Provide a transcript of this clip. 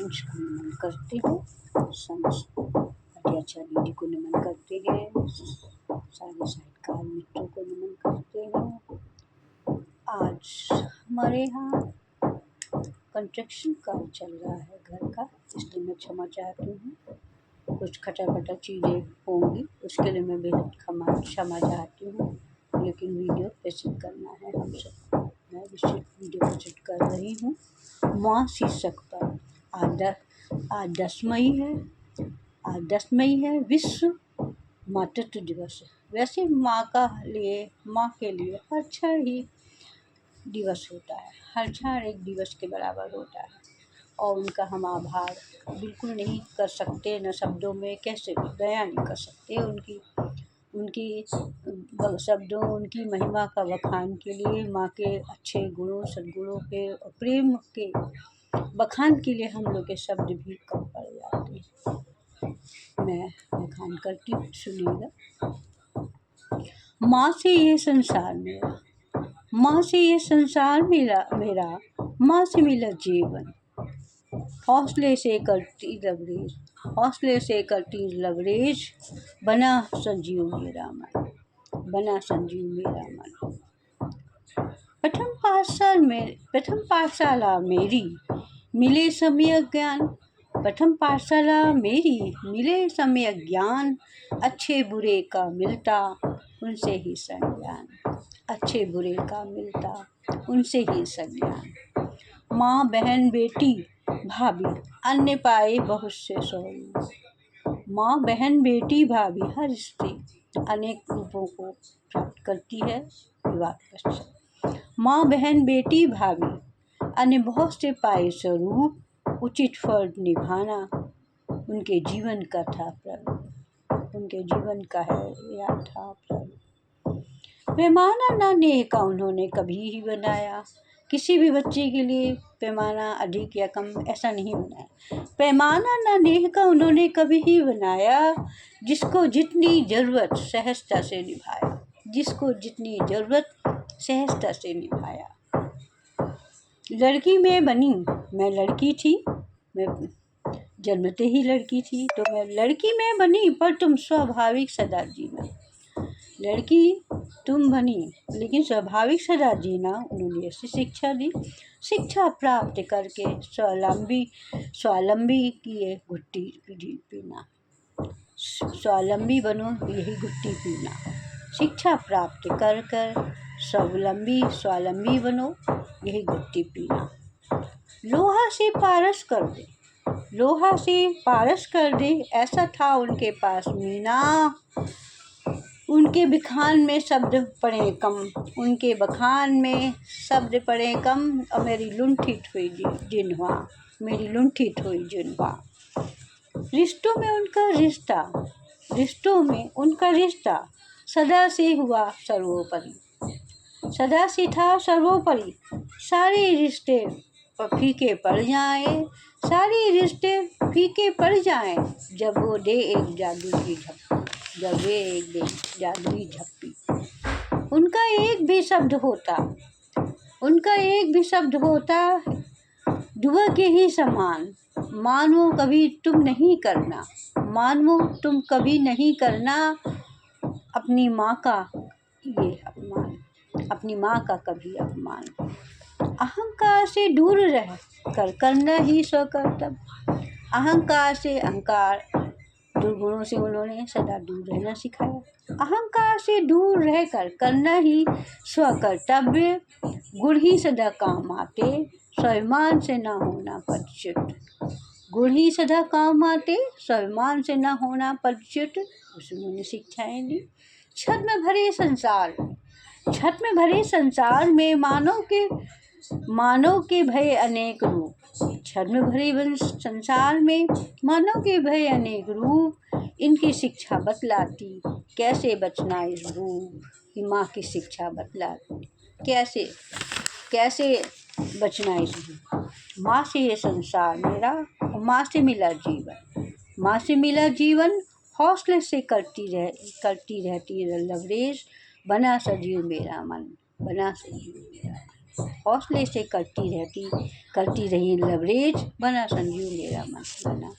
Parents को नमन करते हैं, समस्त अच्छा दीदी को नमन करते हैं, सारे साहित्यकार मित्रों को नमन करते हैं। आज हमारे यहाँ कंस्ट्रक्शन काम चल रहा है घर का, इसलिए मैं क्षमा चाहती हूँ। कुछ खटा चीज़ें होंगी, उसके लिए मैं बेहद क्षमा चाहती हूँ, लेकिन वीडियो प्रस्तुत करना है हम सबको। मैं वीडियो प्रस्तुत कर रही हूँ माँ शीर्षक पर। आज 10 मई है। आज 10 मई है, विश्व मातृत्व दिवस। वैसे माँ के लिए हर क्षण ही दिवस होता है, हर क्षण एक दिवस के बराबर होता है, और उनका हम आभार बिल्कुल नहीं कर सकते, न शब्दों में कैसे बयां नहीं कर सकते। उनकी शब्दों, उनकी महिमा का बखान के लिए, माँ के अच्छे गुणों सद्गुणों के और प्रेम के बखान के लिए हम लोग के शब्द भी कम पड़ जाते हैं। मैं बखान करती हूँ, सुनिएगा। माँ से ये संसार मेरा, माँ से ये संसार मेरा, माँ से मिला जीवन। हौसले से करती लबरेज, हौसले से करती लबरेज, बना संजीव मेरा मन, बना संजीव मेरा मन। प्रथम पाठशाला मेरी मिले समय ज्ञान, प्रथम पाठशाला मेरी मिले समय ज्ञान। अच्छे बुरे का मिलता उनसे ही संज्ञान, अच्छे बुरे का मिलता उनसे ही संज्ञान। माँ बहन बेटी भाभी अन्य पाए बहुत से स्वरूप, माँ बहन बेटी भाभी हर स्त्री अनेक रूपों को प्राप्त करती है विवाह पश्चात। माँ बहन बेटी भाभी अन्य बहुत से पाए स्वरूप, उचित फर्ज निभाना उनके जीवन का था प्रभु, उनके जीवन का है या था प्रभु। पैमाना ना नेह का उन्होंने कभी ही बनाया, किसी भी बच्चे के लिए पैमाना अधिक या कम ऐसा नहीं बनाया। पैमाना ना नेह का उन्होंने कभी ही बनाया, जिसको जितनी ज़रूरत सहजता से निभाया, जिसको जितनी ज़रूरत सहजता से निभाया। लड़की मैं बनी, मैं लड़की थी, मैं जन्मते ही लड़की थी, तो मैं लड़की मैं बनी पर तुम स्वाभाविक सदा जीना। लड़की तुम बनी लेकिन स्वाभाविक सदा जीना, उन्होंने ऐसी शिक्षा दी। शिक्षा प्राप्त करके स्वावलंबी किए घुट्टी पीना, स्वावलंबी बनो यही घुट्टी पीना। शिक्षा प्राप्त कर स्वावलंबी बनो यही घुट्टी पीना। लोहा से पारस कर दे, लोहा से पारस कर दे, ऐसा था उनके पास मीना। उनके बखान में शब्द पड़े कम, उनके बखान में शब्द पड़े कम, और मेरी लुंठित हुई जिन्हवा, मेरी लुंठित हुई जिन्हवा। रिश्तों में उनका रिश्ता सदा से हुआ सर्वोपरि, सदा से था सर्वोपरि। सारे रिश्ते फीके पड़ जाएं, सारे रिश्ते फीके पड़ जाएं, जब वो दे एक जादू की झप्पी, जब वे एक दे जादुई झप्पी। उनका एक भी शब्द होता दुआ के ही समान। मानो कभी तुम नहीं करना, मानो तुम कभी नहीं करना अपनी माँ का ये अपमान, अपनी माँ का कभी अपमान। अहंकार से दूर रह कर करना ही स्वकर्तव्य, अहंकार दुर्गुणों से उन्होंने सदा दूर रहना सिखाया। अहंकार से दूर रहकर करना ही स्वकर्तव्य, गुण ही सदा काम आते, स्वाभिमान से न होना परिचित। गुण ही सदा काम आते, स्वाभिमान से न होना परिचित, उन्होंने शिक्षाएं दी। छत में भरे संसार में मानव के भय अनेक रूप, छत में भरे संसार में मानव के भय अनेक रूप। इनकी शिक्षा बतलाती कैसे बचना इस रूप, कि माँ की शिक्षा बतलाती कैसे बचना इस रूप। माँ से ये संसार मेरा, माँ से मिला जीवन, माँ से मिला जीवन। हौसले से करती रहती लबरेज, बना सजीव मेरा मन, बना सजीव मेरा मन। हौसले से करती रही लवरेज, बना संजू मेरा मन बना।